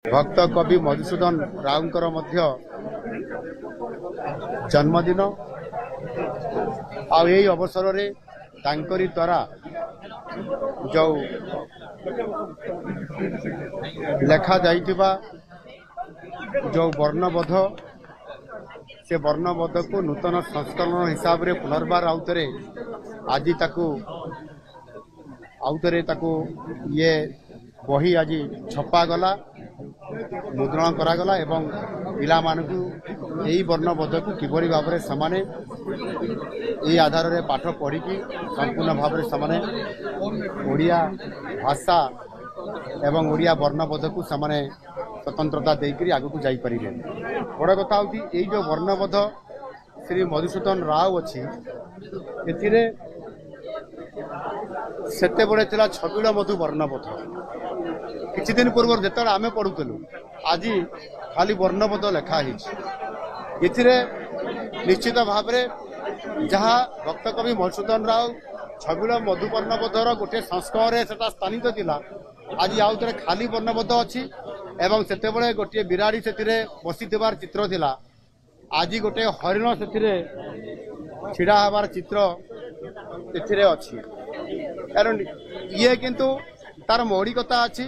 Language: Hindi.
भक्त कवि मधुसूदन राउंकर मध्य जन्मदिन आई अवसर में तांकरी द्वारा जो लेखा जाइथिबा जो वर्णबोध से वर्णबोध को नूतन संस्करण हिसाब रे पुनर्बार आउतरे आज ताकू ये बही आज छपा गला मुद्रण करागला एवं पिला मानकु यही वर्णबोध को किभली भाव में समाने यही आधार में पाठ पढ़ी संपूर्ण भाव में समाने ओडिया भाषा एवं ओडिया वर्णबोध को समाने स्वतंत्रता देकर आगू को जाई परिबे। बड़ कथा होती यही जो वर्णबोध श्री मधुसूदन राव अच्छी एथिरे सेते बड़े थिला छबिल मधु वर्णबोध किछि दिन पूर्व जेतल आमे पढुतलु आज खाली वर्णबोध लेखा हिथिरे निश्चित भाव में जहाँ भक्त कवि मधुसूदन राव छबिल मधु वर्णबोधर गोटे संस्कार से स्थानित थिला आज आउ थे खाली वर्णबोध अच्छी एवं सेते बड़े गोटे बिराड़ी से बसीथिबार चित्र थिला आज गोटे हरिण से छिड़ा हबार चित्र अच्छी कारण ये किंतु तार मौलिकता अच्छी।